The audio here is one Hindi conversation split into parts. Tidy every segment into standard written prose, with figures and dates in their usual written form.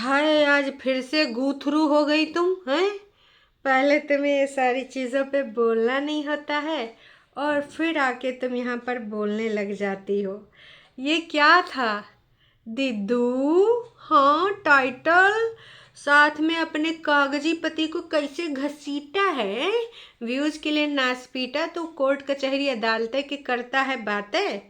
हाय, आज फिर से गूथरू हो गई तुम हैं। पहले तुम्हें ये सारी चीज़ों पे बोलना नहीं होता है और फिर आके तुम यहाँ पर बोलने लग जाती हो। ये क्या था दिद्दू? हाँ, टाइटल साथ में अपने कागजी पति को कैसे घसीटा है। व्यूज के लिए नाच पीटा तो कोर्ट कचहरी अदालतें की करता है बातें।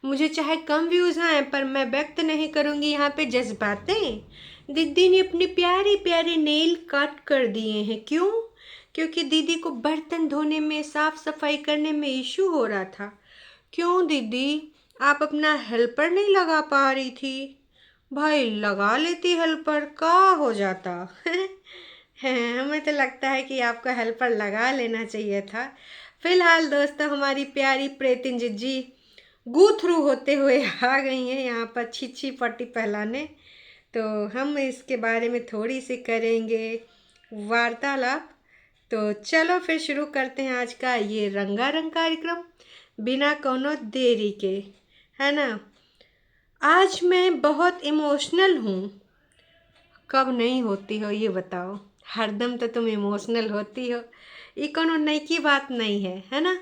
मुझे चाहे कम व्यूज आए पर मैं व्यक्त नहीं करूंगी यहाँ पे जज्बातें। दीदी ने अपने प्यारे प्यारे नेल काट कर दिए हैं। क्यों? क्योंकि दीदी को बर्तन धोने में साफ सफाई करने में इशू हो रहा था। क्यों दीदी, आप अपना हेल्पर नहीं लगा पा रही थी? भाई लगा लेती हेल्पर, का हो जाता है। हमें तो लगता है कि आपको हेल्पर लगा लेना चाहिए था। फिलहाल दोस्तों, हमारी प्यारी प्रेतिन जी गू थ्रू होते हुए आ गई हैं यहाँ पर छिछी पट्टी पहलाने। तो हम इसके बारे में थोड़ी सी करेंगे वार्तालाप। तो चलो फिर शुरू करते हैं आज का ये रंगारंग कार्यक्रम बिना कोनो देरी के, है ना। आज मैं बहुत इमोशनल हूँ। कब नहीं होती हो ये बताओ? हरदम तो तुम इमोशनल होती हो। ये कोनो नई की बात नहीं है ना।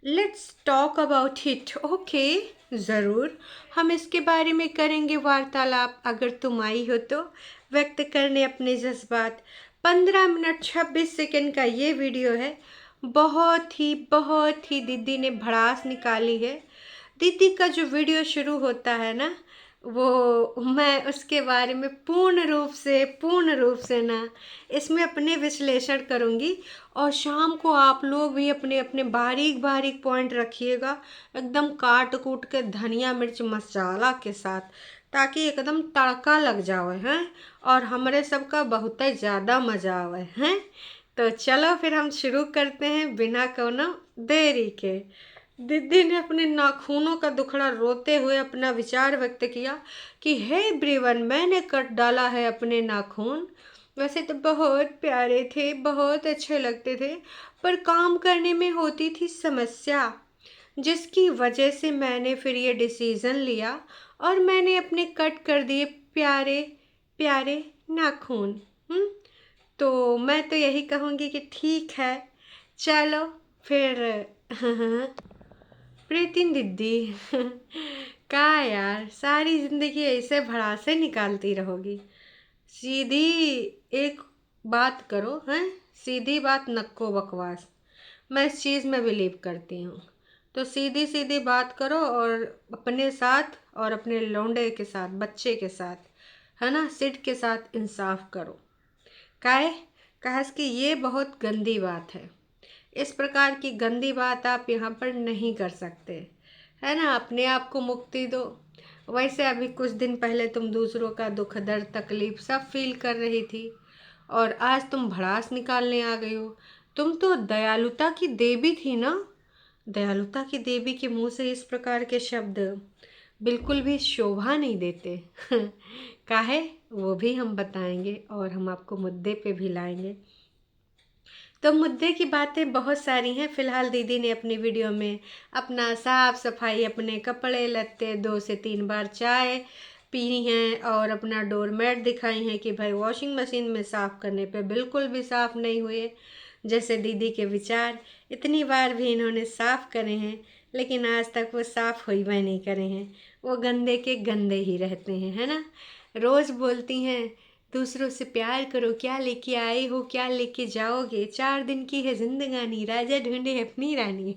Let's talk about it. Okay, ज़रूर हम इसके बारे में करेंगे वार्तालाप। अगर तुम आई हो तो व्यक्त करने अपने जज्बात। 15 मिनट 26 सेकंड का ये वीडियो है। बहुत ही दीदी ने भड़ास निकाली है। दीदी का जो वीडियो शुरू होता है ना, वो मैं उसके बारे में पूर्ण रूप से ना इसमें अपने विश्लेषण करूँगी। और शाम को आप लोग भी अपने अपने बारीक बारीक पॉइंट रखिएगा, एकदम काट कूट के धनिया मिर्च मसाला के साथ, ताकि एकदम तड़का लग जावे हैं और हमारे सबका बहुत ही ज़्यादा मज़ा आवे हैं। तो चलो फिर हम शुरू करते हैं बिना कोनो देरी के। दीदी ने अपने नाखूनों का दुखड़ा रोते हुए अपना विचार व्यक्त किया कि हे एवरीवन, मैंने कट डाला है अपने नाखून। वैसे तो बहुत प्यारे थे, बहुत अच्छे लगते थे, पर काम करने में होती थी समस्या, जिसकी वजह से मैंने फिर ये डिसीज़न लिया और मैंने अपने कट कर दिए प्यारे प्यारे नाखून। तो मैं तो यही कहूँगी कि ठीक है, चलो फिर प्रीतिन दीदी का यार, सारी जिंदगी ऐसे भड़ासे निकालती रहोगी? सीधी एक बात करो हैं, सीधी बात नक्को बकवास। मैं इस चीज़ में बिलीव करती हूँ। तो सीधी सीधी बात करो और अपने साथ और अपने लौंडे के साथ, बच्चे के साथ, है ना, सिड के साथ इंसाफ करो। काहे? कहे कि ये बहुत गंदी बात है। इस प्रकार की गंदी बात आप यहाँ पर नहीं कर सकते, है ना। अपने आप को मुक्ति दो। वैसे अभी कुछ दिन पहले तुम दूसरों का दुख दर्द तकलीफ सब फील कर रही थी और आज तुम भड़ास निकालने आ गई हो। तुम तो दयालुता की देवी थी ना। दयालुता की देवी के मुंह से इस प्रकार के शब्द बिल्कुल भी शोभा नहीं देते काहे? वो भी हम बताएंगे और हम आपको मुद्दे पे भी लाएंगे। तो मुद्दे की बातें बहुत सारी हैं। फिलहाल दीदी ने अपनी वीडियो में अपना साफ सफाई, अपने कपड़े लत्ते 2 से 3 बार चाय पी हैं और अपना डोरमेट दिखाई हैं कि भाई वॉशिंग मशीन में साफ़ करने पे बिल्कुल भी साफ़ नहीं हुए, जैसे दीदी के विचार। इतनी बार भी इन्होंने साफ़ करे हैं लेकिन आज तक वो साफ़ हुई वह नहीं करे हैं। वो गंदे के गंदे ही रहते हैं, है ना। रोज़ बोलती हैं दूसरों से प्यार करो, क्या लेके आए हो क्या लेके जाओगे, 4 दिन की है जिंदगानी, राजा ढूंढे अपनी रानी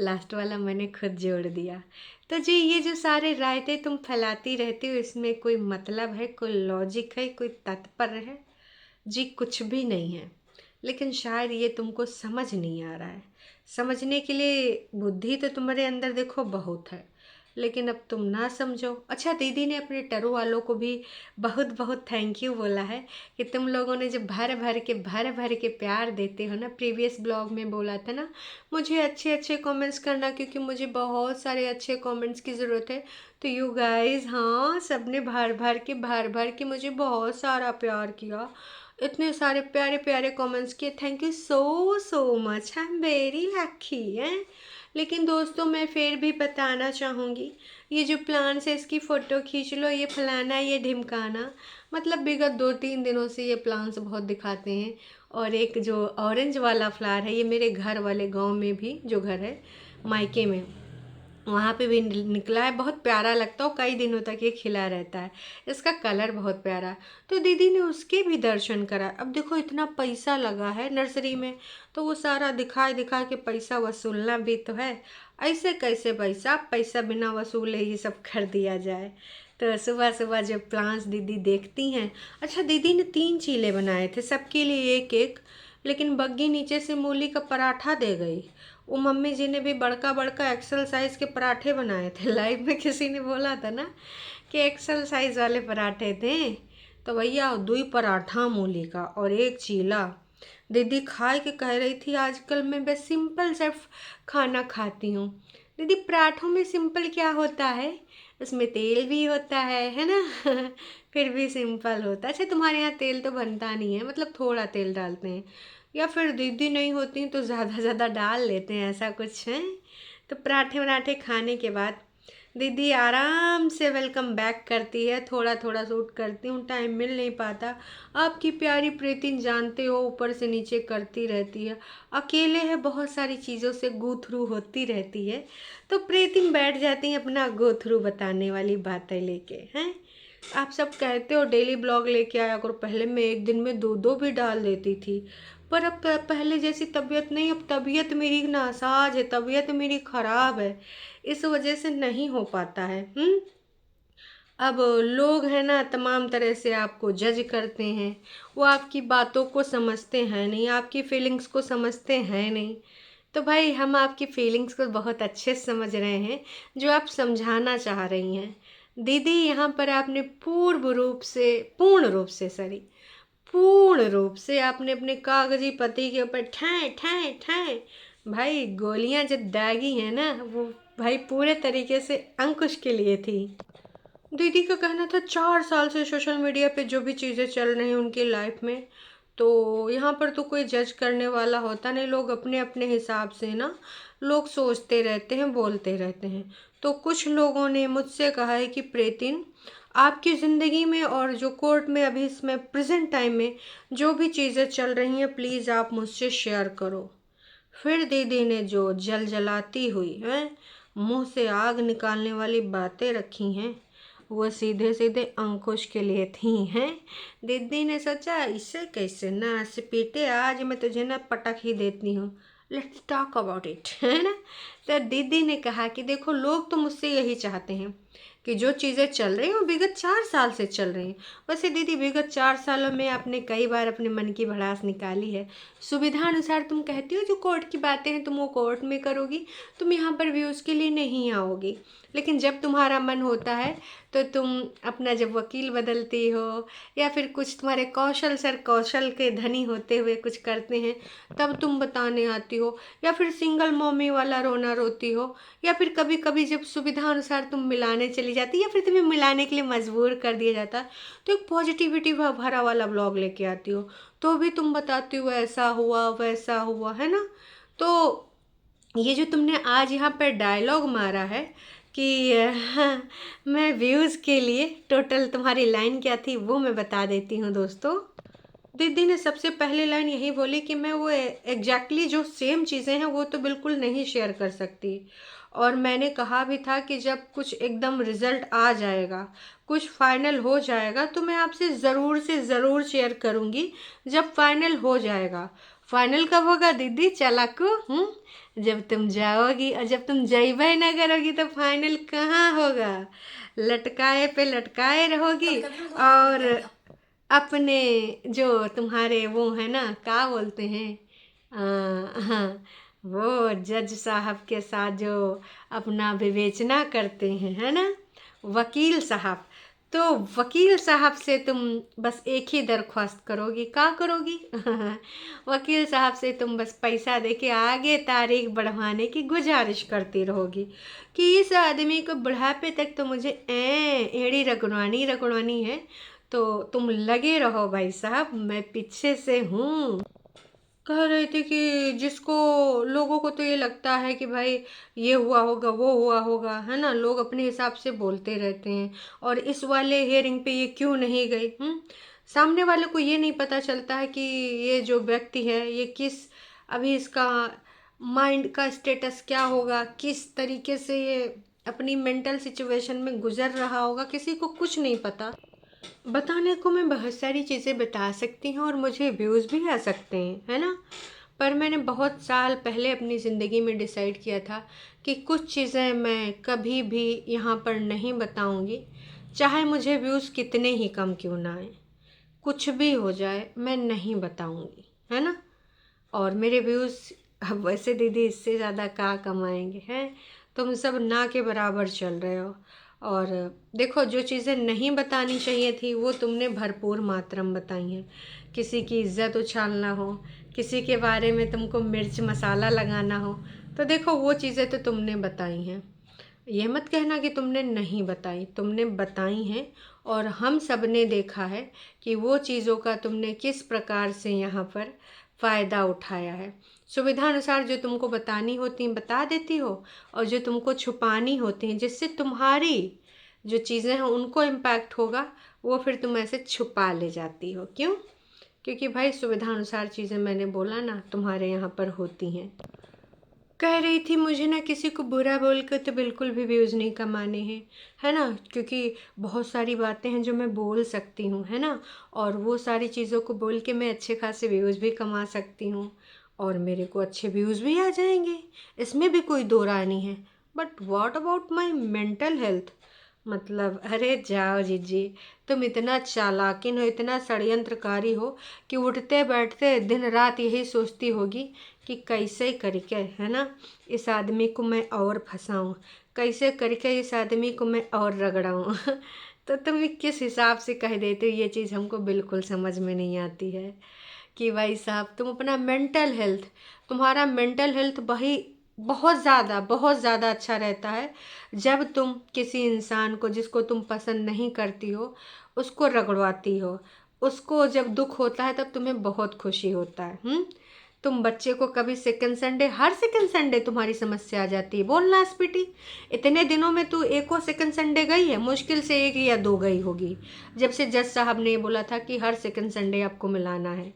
लास्ट वाला मैंने खुद जोड़ दिया। तो जी, ये जो सारे रायते तुम फैलाती रहती हो, इसमें कोई मतलब है, कोई लॉजिक है, कोई तात्पर्य है? जी कुछ भी नहीं है। लेकिन शायद ये तुमको समझ नहीं आ रहा है। समझने के लिए बुद्धि तो तुम्हारे अंदर देखो बहुत है, लेकिन अब तुम ना समझो। अच्छा, दीदी ने अपने टरू वालों को भी बहुत बहुत थैंक यू बोला है कि तुम लोगों ने जो भर भर के प्यार देते हो ना। प्रीवियस ब्लॉग में बोला था ना, मुझे अच्छे अच्छे कमेंट्स करना क्योंकि मुझे बहुत सारे अच्छे कमेंट्स की ज़रूरत है। तो यू गाइस, हाँ, सबने भर भर के मुझे बहुत सारा प्यार किया, इतने सारे प्यारे प्यारे कमेंट्स किए। Thank you so so much, I am very lucky हैं। लेकिन दोस्तों मैं फिर भी बताना चाहूँगी, ये जो प्लांट्स है इसकी फ़ोटो खींच लो, ये फलाना ये ढिमकाना, मतलब विगत 2-3 दिनों से ये प्लांट्स बहुत दिखाते हैं। और एक जो ऑरेंज वाला फ्लावर है, ये मेरे घर वाले गांव में भी जो घर है मायके में, वहाँ पे भी निकला है, बहुत प्यारा लगता है और कई दिनों तक ये खिला रहता है। इसका कलर बहुत प्यारा है। तो दीदी ने उसके भी दर्शन करा। अब देखो इतना पैसा लगा है नर्सरी में, तो वो सारा दिखा दिखा के पैसा वसूलना भी तो है। ऐसे कैसे पैसा, पैसा बिना वसूले ये सब कर दिया जाए। तो सुबह सुबह जब प्लांट्स दीदी देखती हैं, अच्छा दीदी ने 3 चीले बनाए थे, सबके लिए एक एक, लेकिन बग्गी नीचे से मूली का पराठा दे गई। वो मम्मी जी ने भी बड़का बड़का एक्सल साइज के पराठे बनाए थे। लाइव में किसी ने बोला था ना कि एक्सल साइज वाले पराठे थे, तो भैया 2 पराठा मूली का और 1 चीला। दीदी खाए के कह रही थी आजकल मैं बस सिंपल सिर्फ खाना खाती हूँ। दीदी पराठों में सिंपल क्या होता है, उसमें तेल भी होता है ना। फिर भी सिंपल होता है। अच्छा तुम्हारे यहाँ तेल तो बनता नहीं है, मतलब थोड़ा तेल डालते हैं, या फिर दीदी नहीं होती तो ज़्यादा ज़्यादा डाल लेते हैं, ऐसा कुछ है। तो पराठे वराठे खाने के बाद दीदी आराम से वेलकम बैक करती है, थोड़ा थोड़ा शूट करती हूँ, टाइम मिल नहीं पाता। आपकी प्यारी प्रीतिन जानते हो ऊपर से नीचे करती रहती है, अकेले है, बहुत सारी चीज़ों से गो थ्रू होती रहती है। तो प्रीतिन बैठ जाती हैं अपना गो थ्रू बताने वाली बातें लेके, हैं। आप सब कहते हो डेली ब्लॉग लेके आया करो, पहले मैं एक दिन में 2-2 भी डाल देती थी, पर अब पहले जैसी तबीयत नहीं, अब तबीयत मेरी नासाज है, तबीयत मेरी ख़राब है, इस वजह से नहीं हो पाता है। अब लोग हैं ना तमाम तरह से आपको जज करते हैं, वो आपकी बातों को समझते हैं नहीं, आपकी फीलिंग्स को समझते हैं नहीं। तो भाई हम आपकी फीलिंग्स को बहुत अच्छे से समझ रहे हैं, जो आप समझाना चाह रही हैं। दीदी यहाँ पर आपने पूर्ण रूप से आपने अपने कागजी पति के ऊपर ठैं ठैं ठैं, भाई गोलियां जो दागी हैं ना वो भाई पूरे तरीके से अंकुश के लिए थी। दीदी का कहना था 4 साल से सोशल मीडिया पे जो भी चीज़ें चल रही हैं उनकी लाइफ में, तो यहाँ पर तो कोई जज करने वाला होता नहीं, लोग अपने अपने हिसाब से ना लोग सोचते रहते हैं, बोलते रहते हैं। तो कुछ लोगों ने मुझसे कहा है कि प्रीतिन आपकी ज़िंदगी में और जो कोर्ट में अभी इसमें प्रेजेंट टाइम में जो भी चीज़ें चल रही हैं प्लीज़ आप मुझसे शेयर करो। फिर दीदी ने जो जल जलाती हुई है, मुंह से आग निकालने वाली बातें रखी हैं, वो सीधे सीधे अंकुश के लिए थी हैं। दीदी ने सोचा इससे कैसे ना से पीटे, आज मैं तुझे ना पटक ही देती हूँ, लेट्स टॉक अबाउट इट, है ना। तो दीदी ने कहा कि देखो लोग तो मुझसे यही चाहते हैं कि जो चीज़ें चल रही हैं वो विगत 4 साल से चल रही हैं। वैसे दीदी विगत 4 सालों में आपने कई बार अपने मन की भड़ास निकाली है, सुविधा अनुसार तुम कहती हो जो कोर्ट की बातें हैं तुम वो कोर्ट में करोगी, तुम यहाँ पर व्यूज़ के लिए नहीं आओगी। लेकिन जब तुम्हारा मन होता है तो तुम अपना जब वकील बदलती हो, या फिर कुछ तुम्हारे कौशल सर कौशल के धनी होते हुए कुछ करते हैं तब तुम बताने आती हो, या फिर सिंगल मॉमी वाला रोना रोती हो, या फिर कभी कभी जब सुविधा अनुसार तुम मिलाने चली जाती या फिर तुम्हें मिलाने के लिए मजबूर कर दिया जाता तो एक पॉजिटिविटी भरा वाला ब्लॉग लेके आती हो, तो भी तुम बताती हो ऐसा हुआ वैसा हुआ, है ना। तो ये जो तुमने आज यहाँ पर डायलॉग मारा है कि हाँ, मैं व्यूज़ के लिए, टोटल तुम्हारी लाइन क्या थी वो मैं बता देती हूँ दोस्तों। दीदी ने सबसे पहली लाइन यही बोली कि मैं वो एग्जैक्टली जो सेम चीज़ें हैं वो तो बिल्कुल नहीं शेयर कर सकती, और मैंने कहा भी था कि जब कुछ एकदम रिजल्ट आ जाएगा, कुछ फाइनल हो जाएगा तो मैं आपसे ज़रूर से ज़रूर शेयर करूँगी जब फाइनल हो जाएगा। फाइनल कब होगा दीदी चालाकू, जब तुम जाओगी, और जब तुम जइबे ना करोगी तो फाइनल कहाँ होगा, लटकाए पे लटकाए रहोगी। और अपने जो तुम्हारे वो है ना क्या बोलते हैं, हाँ, वो जज साहब के साथ जो अपना विवेचना करते हैं, है ना, वकील साहब, तो वकील साहब से तुम बस एक ही दरख्वास्त करोगी, क्या करोगी वकील साहब से तुम बस पैसा देके आगे तारीख बढ़वाने की गुजारिश करती रहोगी कि इस आदमी को बुढ़ापे तक तो मुझे एड़ी रगड़वानी है, तो तुम लगे रहो भाई साहब, मैं पीछे से हूँ। कह रही थी कि जिसको लोगों को तो ये लगता है कि भाई ये हुआ होगा वो हुआ होगा, है ना, लोग अपने हिसाब से बोलते रहते हैं। और इस वाले हियरिंग पे ये क्यों नहीं गई? सामने वाले को ये नहीं पता चलता है कि ये जो व्यक्ति है ये किस, अभी इसका माइंड का स्टेटस क्या होगा, किस तरीके से ये अपनी मेंटल सिचुएशन में गुजर रहा होगा, किसी को कुछ नहीं पता। बताने को मैं बहुत सारी चीज़ें बता सकती हूँ और मुझे व्यूज़ भी आ सकते हैं, है ना। पर मैंने बहुत साल पहले अपनी ज़िंदगी में डिसाइड किया था कि कुछ चीज़ें मैं कभी भी यहाँ पर नहीं बताऊँगी, चाहे मुझे व्यूज़ कितने ही कम क्यों ना आए, कुछ भी हो जाए मैं नहीं बताऊँगी, है ना। और मेरे व्यूज़ अब वैसे दीदी इससे ज़्यादा क्या कमाएंगे, हैं। तुम सब ना के बराबर चल रहे हो। और देखो, जो चीज़ें नहीं बतानी चाहिए थी वो तुमने भरपूर मात्रा में बताई हैं। किसी की इज्जत उछालना हो, किसी के बारे में तुमको मिर्च मसाला लगाना हो, तो देखो वो चीज़ें तो तुमने बताई हैं। ये मत कहना कि तुमने नहीं बताई, तुमने बताई हैं। और हम सब ने देखा है कि वो चीज़ों का तुमने किस प्रकार से यहाँ पर फ़ायदा उठाया है। सुविधा अनुसार जो तुमको बतानी होती हैं बता देती हो, और जो तुमको छुपानी होती हैं जिससे तुम्हारी जो चीज़ें हैं उनको इम्पैक्ट होगा, वो फिर तुम ऐसे छुपा ले जाती हो। क्यों? क्योंकि भाई सुविधा अनुसार चीज़ें, मैंने बोला ना, तुम्हारे यहाँ पर होती हैं। कह रही थी मुझे ना किसी को बुरा बोल कर तो बिल्कुल भी व्यूज़ नहीं कमाने हैं, है ना, क्योंकि बहुत सारी बातें हैं जो मैं बोल सकती हूँ, है ना। और वो सारी चीज़ों को बोल के मैं अच्छे खासे व्यूज़ भी कमा सकती हूँ, और मेरे को अच्छे व्यूज़ भी आ जाएंगे, इसमें भी कोई दो राय नहीं है। But what about my mental health? मतलब अरे जाओ जीजी, तुम इतना चालाकिन हो, इतना षड्यंत्रकारी हो कि उठते बैठते दिन रात यही सोचती होगी कि कैसे करके, है ना, इस आदमी को मैं और फंसाऊं, कैसे करके इस आदमी को मैं और रगड़ाऊं। तो तुम किस हिसाब से कह देते हो, ये चीज़ हमको बिल्कुल समझ में नहीं आती है कि भाई साहब तुम अपना मेंटल हेल्थ, तुम्हारा मेंटल हेल्थ वही बहुत ज़्यादा अच्छा रहता है जब तुम किसी इंसान को जिसको तुम पसंद नहीं करती हो उसको रगड़वाती हो। उसको जब दुख होता है तब तुम्हें बहुत खुशी होता है। तुम बच्चे को कभी सेकंड संडे, हर सेकंड संडे तुम्हारी समस्या आ जाती है, बोलना स्पीटी। इतने दिनों में तू एको सेकंड संडे गई है? मुश्किल से एक या दो गई होगी, जब से जज साहब ने बोला था कि हर सेकंड संडे आपको मिलाना है।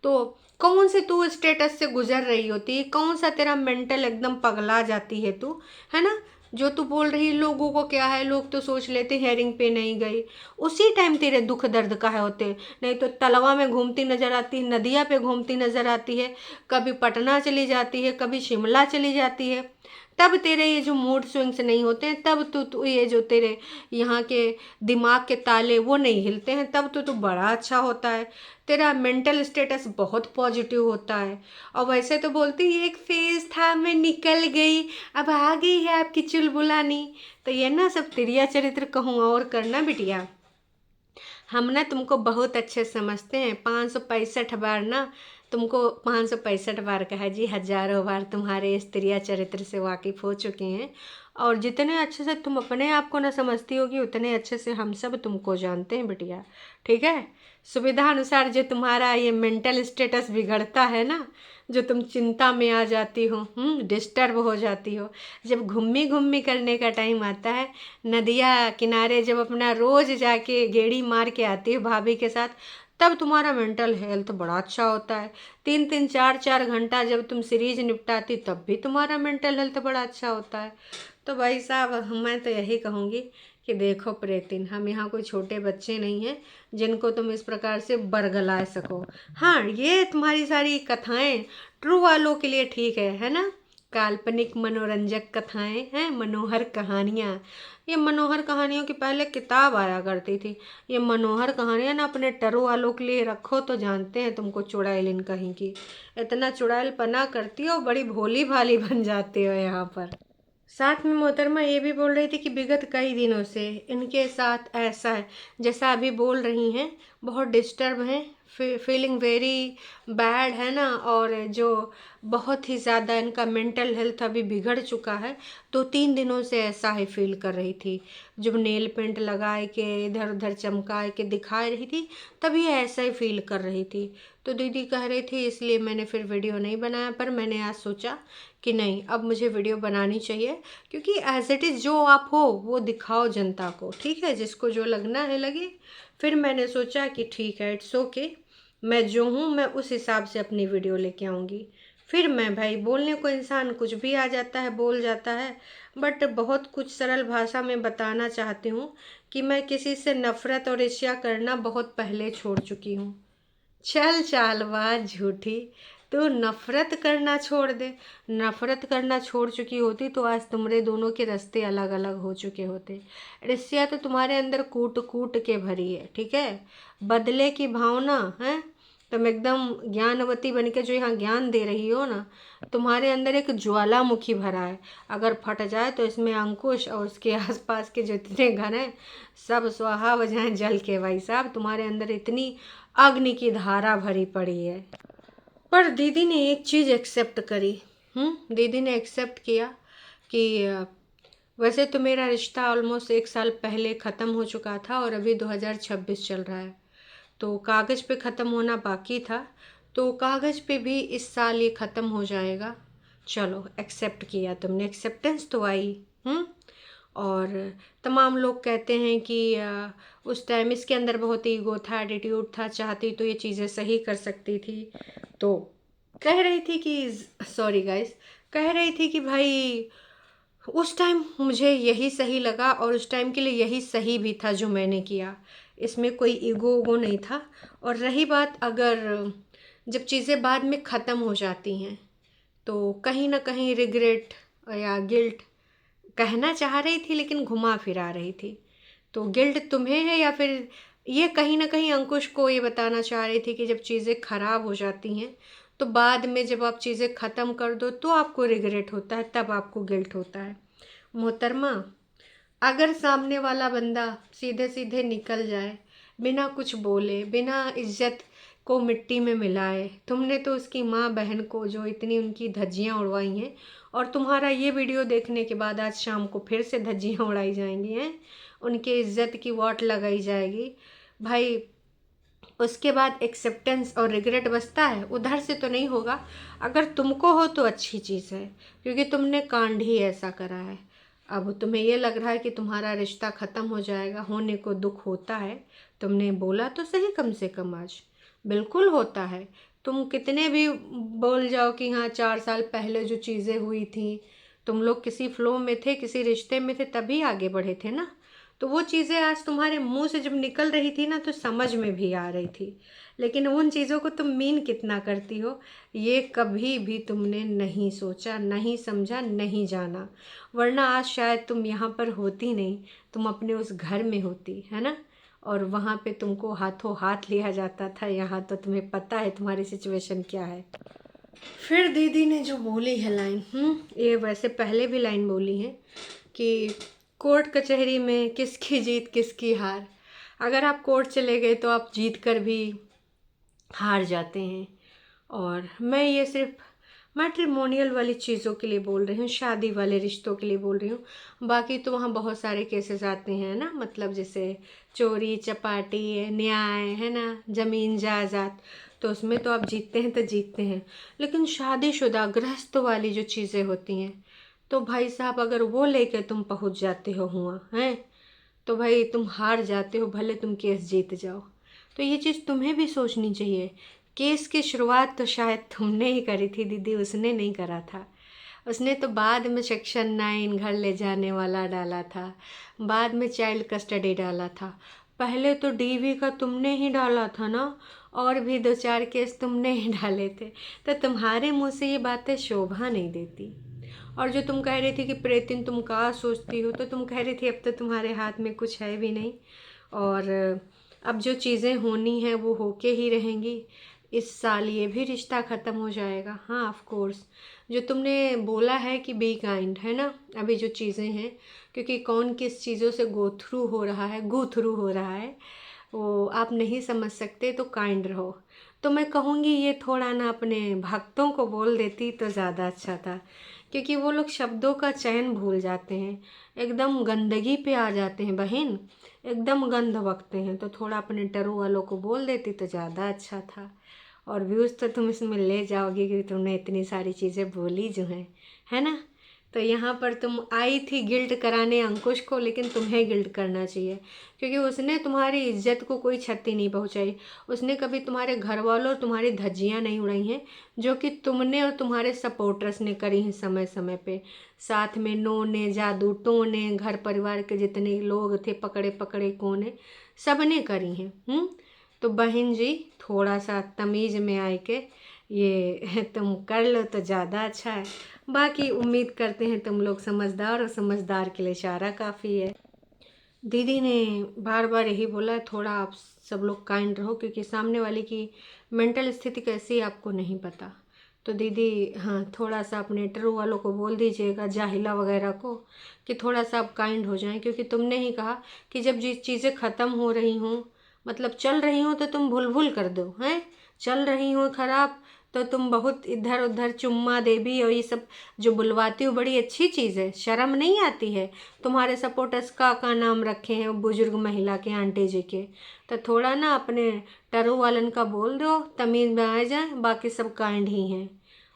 तो कौन से तू स्टेटस से गुजर रही होती, कौन सा तेरा मेंटल एकदम पगला जाती है तू, है ना। जो तू बोल रही लोगों को क्या है, लोग तो सोच लेते हेयरिंग पे नहीं गई, उसी टाइम तेरे दुख दर्द का है होते। नहीं तो तलवा में घूमती नजर आती है, नदिया पे घूमती नजर आती है, कभी पटना चली जाती है, कभी शिमला चली जाती है, तब तेरे ये जो मूड स्विंग्स नहीं होते हैं, तब तू ये जो तेरे यहाँ के दिमाग के ताले वो नहीं हिलते हैं, तब तो तू बड़ा अच्छा होता है, तेरा मेंटल स्टेटस बहुत पॉजिटिव होता है। और वैसे तो बोलती है एक फेज था मैं निकल गई, अब आ गई है आपकी चुलबुलानी। तो ये ना सब तिरिया चरित्र कहूँ और करना बिटिया। हम ना तुमको बहुत अच्छे समझते हैं, 565 बार ना, तुमको 565 बार कहा जी, हजारों बार तुम्हारे स्त्रिया चरित्र से वाकिफ़ हो चुके हैं। और जितने अच्छे से तुम अपने आप को ना समझती होगी उतने अच्छे से हम सब तुमको जानते हैं बिटिया, ठीक है। सुविधा अनुसार जो तुम्हारा ये मेंटल स्टेटस बिगड़ता है ना, जो तुम चिंता में आ जाती हो, डिस्टर्ब हो जाती हो, जब घूमी घूमी करने का टाइम आता है, नदिया किनारे जब अपना रोज जाके गेड़ी मार के आती हो भाभी के साथ, तब तुम्हारा मेंटल हेल्थ बड़ा अच्छा होता है। 3-3 4-4 घंटा जब तुम सीरीज निपटाती तब भी तुम्हारा मेंटल हेल्थ बड़ा अच्छा होता है। तो भाई साहब मैं तो यही कहूँगी कि देखो प्रेतिन, हम यहाँ कोई छोटे बच्चे नहीं हैं जिनको तुम इस प्रकार से बरगला सको। हाँ, ये तुम्हारी सारी कथाएं ट्रू वालों के लिए ठीक है ना, काल्पनिक मनोरंजक कथाएं हैं, मनोहर कहानियाँ। ये मनोहर कहानियों की पहले किताब आया करती थी, ये मनोहर कहानियाँ ना अपने टरू वालों के लिए रखो, तो जानते हैं तुमको चुड़ैल कहीं की, इतना चुड़ैल पना करती हो, बड़ी भोली भाली बन जाते हो यहाँ पर। साथ में मोहतरमा ये भी बोल रही थी कि विगत कई दिनों से इनके साथ ऐसा है, जैसा अभी बोल रही हैं, बहुत डिस्टर्ब हैं, फीलिंग वेरी बैड है ना, और जो बहुत ही ज़्यादा इनका मेंटल हेल्थ अभी बिगड़ चुका है। 2-3 दिनों से ऐसा ही फील कर रही थी, जब नेल पेंट लगाए के इधर उधर चमकाए के दिखा रही थी तभी ऐसा ही फील कर रही थी। तो दीदी कह रही थी, इसलिए मैंने फिर वीडियो नहीं बनाया, पर मैंने आज सोचा कि नहीं, अब मुझे वीडियो बनानी चाहिए, क्योंकि एज इट इज़ जो आप हो वो दिखाओ जनता को, ठीक है, जिसको जो लगना है लगे। फिर मैंने सोचा कि ठीक है, इट्स ओके, मैं जो हूँ मैं उस हिसाब से अपनी वीडियो लेके आऊँगी। फिर मैं भाई, बोलने को इंसान कुछ भी आ जाता है, बोल जाता है, बट बहुत कुछ सरल भाषा में बताना चाहती हूँ कि मैं किसी से नफ़रत और ईर्ष्या करना बहुत पहले छोड़ चुकी हूँ। चल चालबाज झूठी, तू नफरत करना छोड़ दे। नफरत करना छोड़ चुकी होती तो आज तुम्हारे दोनों के रास्ते अलग अलग हो चुके होते। ईर्ष्या तो तुम्हारे अंदर कूट कूट के भरी है, ठीक है। बदले की भावना है, तुम एकदम ज्ञानवती बन के जो यहाँ ज्ञान दे रही हो ना, तुम्हारे अंदर एक ज्वालामुखी भरा है। अगर फट जाए तो इसमें अंकुश और उसके आसपास के जो इतने घर हैं सब स्वाहा हो जाएं जल के। भाई साहब, तुम्हारे अंदर इतनी अग्नि की धारा भरी पड़ी है। पर दीदी ने एक चीज़ एक्सेप्ट करी। दीदी ने एक्सेप्ट किया कि वैसे तो मेरा रिश्ता ऑलमोस्ट 1 साल पहले ख़त्म हो चुका था और अभी 2026 चल रहा है, तो कागज़ पे ख़त्म होना बाकी था, तो कागज़ पे भी इस साल ये ख़त्म हो जाएगा। चलो, एक्सेप्ट किया तुमने, एक्सेप्टेंस तो आई। और तमाम लोग कहते हैं कि उस टाइम इसके अंदर बहुत ईगो था, एटीट्यूड था, चाहती तो ये चीज़ें सही कर सकती थी। तो कह रही थी कि, सॉरी गाइस, कह रही थी कि भाई उस टाइम मुझे यही सही लगा और उस टाइम के लिए यही सही भी था जो मैंने किया, इसमें कोई ईगो उगो नहीं था। और रही बात, अगर जब चीज़ें बाद में ख़त्म हो जाती हैं तो कहीं ना कहीं रिग्रेट या गिल्ट, कहना चाह रही थी लेकिन घुमा फिरा रही थी, तो गिल्ट तुम्हें है या फिर ये कहीं ना कहीं अंकुश को ये बताना चाह रही थी कि जब चीज़ें खराब हो जाती हैं तो बाद में जब आप चीज़ें ख़त्म कर दो तो आपको रिग्रेट होता है, तब आपको गिल्ट होता है। मोहतरमा, अगर सामने वाला बंदा सीधे सीधे निकल जाए, बिना कुछ बोले, बिना इज्जत को मिट्टी में मिलाए, तुमने तो उसकी माँ बहन को जो इतनी उनकी धज्जियाँ उड़वाई हैं, और तुम्हारा ये वीडियो देखने के बाद आज शाम को फिर से धज्जियाँ उड़ाई जाएंगी हैं, उनके इज्जत की वाट लगाई जाएगी भाई। उसके बाद एक्सेप्टेंस और रिग्रेट बचता है, उधर से तो नहीं होगा। अगर तुमको हो तो अच्छी चीज़ है, क्योंकि तुमने कांड ही ऐसा करा है। अब तुम्हें ये लग रहा है कि तुम्हारा रिश्ता ख़त्म हो जाएगा, होने को दुख होता है। तुमने बोला तो सही, कम से कम आज बिल्कुल होता है। तुम कितने भी बोल जाओ कि हाँ 4 साल पहले जो चीज़ें हुई थी, तुम लोग किसी फ्लो में थे, किसी रिश्ते में थे, तभी आगे बढ़े थे ना। तो वो चीज़ें आज तुम्हारे मुंह से जब निकल रही थी ना तो समझ में भी आ रही थी, लेकिन उन चीज़ों को तुम मीन कितना करती हो ये कभी भी तुमने नहीं सोचा, नहीं समझा, नहीं जाना। वरना आज शायद तुम यहाँ पर होती नहीं, तुम अपने उस घर में होती, है ना, और वहाँ पे तुमको हाथों हाथ लिया जाता था। यहाँ तो तुम्हें पता है तुम्हारी सिचुएशन क्या है। फिर दीदी ने जो बोली है लाइन, ये वैसे पहले भी लाइन बोली है कि कोर्ट कचहरी में किसकी जीत किसकी हार। अगर आप कोर्ट चले गए तो आप जीत कर भी हार जाते हैं। और मैं ये सिर्फ मैट्रिमोनियल वाली चीज़ों के लिए बोल रही हूँ, शादी वाले रिश्तों के लिए बोल रही हूँ। बाकी तो वहाँ बहुत सारे केसेस आते हैं ना, मतलब जैसे चोरी चपाटी, न्याय, है ना, ज़मीन जायदाद, तो उसमें तो आप जीतते हैं तो जीतते हैं। लेकिन शादीशुदा गृहस्थ वाली जो चीज़ें होती हैं, तो भाई साहब अगर वो लेके तुम पहुँच जाते हो हुआ हैं, तो भाई तुम हार जाते हो, भले तुम केस जीत जाओ। तो ये चीज़ तुम्हें भी सोचनी चाहिए। केस की शुरुआत तो शायद तुमने ही करी थी दीदी, उसने नहीं करा था। उसने तो बाद में सेक्शन 9 घर ले जाने वाला डाला था, बाद में चाइल्ड कस्टडी डाला था। पहले तो डीवी का तुमने ही डाला था ना, और भी 2-4 केस तुमने ही डाले थे। तो तुम्हारे मुंह से ये बातें शोभा नहीं देती। और जो तुम कह रही थी कि प्रेतिन तुम क्या सोचती हो, तो तुम कह रही थी अब तो तुम्हारे हाथ में कुछ है भी नहीं, और अब जो चीज़ें होनी है वो होके ही रहेंगी। इस साल ये भी रिश्ता ख़त्म हो जाएगा। हाँ, ऑफ कोर्स, जो तुमने बोला है कि बी काइंड, है ना, अभी जो चीज़ें हैं, क्योंकि कौन किस चीज़ों से गो थ्रू हो रहा है, वो आप नहीं समझ सकते तो काइंड रहो। तो मैं कहूँगी ये थोड़ा ना अपने भक्तों को बोल देती तो ज़्यादा अच्छा था, क्योंकि वो लोग शब्दों का चयन भूल जाते हैं, एकदम गंदगी पे आ जाते हैं बहन, एकदम गंद बकते हैं। तो थोड़ा अपने टरू वालों को बोल देती तो ज़्यादा अच्छा था। और व्यूज़ तो तुम इसमें ले जाओगी कि तुमने इतनी सारी चीज़ें बोली जो हैं, है ना। तो यहाँ पर तुम आई थी गिल्ट कराने अंकुश को, लेकिन तुम्हें गिल्ट करना चाहिए, क्योंकि उसने तुम्हारी इज्जत को कोई क्षति नहीं पहुँचाई। उसने कभी तुम्हारे घर वालों और तुम्हारी धज्जियाँ नहीं उड़ाई हैं, जो कि तुमने और तुम्हारे सपोर्टर्स ने करी हैं समय समय पे। साथ में नो ने, जादू टो ने, घर परिवार के जितने लोग थे, पकड़े पकड़े कोने, सब ने करी हैं। तो बहन जी थोड़ा सा तमीज़ में आए के ये तुम कर लो तो ज़्यादा अच्छा है। बाकी उम्मीद करते हैं तुम लोग समझदार, और समझदार के लिए इशारा काफ़ी है। दीदी ने बार बार यही बोला थोड़ा आप सब लोग काइंड रहो, क्योंकि सामने वाले की मेंटल स्थिति कैसी है आपको नहीं पता। तो दीदी हाँ थोड़ा सा अपने टरू वालों को बोल दीजिएगा, जाहिला वगैरह को, कि थोड़ा सा आप काइंड हो जाएं, क्योंकि तुमने ही कहा कि जब जिस चीज़ें ख़त्म हो रही हों, मतलब चल रही हों, तो तुम भूल भूल कर दो हैं। चल रही हों ख़राब तो तुम बहुत इधर उधर चुम्मा देवी और ये सब जो बुलवाती हो, बड़ी अच्छी चीज़ है, शर्म नहीं आती है। तुम्हारे सपोर्टर्स का नाम रखे हैं बुजुर्ग महिला के, आंटी जी के। तो थोड़ा ना अपने टरू वालन का बोल दो, तमीज़ में आ जाए, बाकी सब काइंड ही हैं।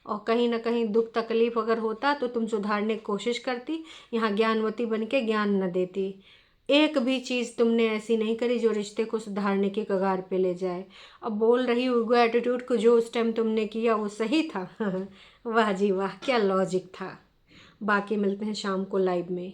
और कहीं ना कहीं दुख तकलीफ अगर होता तो तुम सुधारने की कोशिश करती, यहाँ ज्ञानवती बन के ज्ञान न देती। एक भी चीज़ तुमने ऐसी नहीं करी जो रिश्ते को सुधारने के कगार पे ले जाए। अब बोल रही हूँ वो एटीट्यूड को जो उस टाइम तुमने किया वो सही था। वाह जी वाह, क्या लॉजिक था। बाकी मिलते हैं शाम को लाइव में।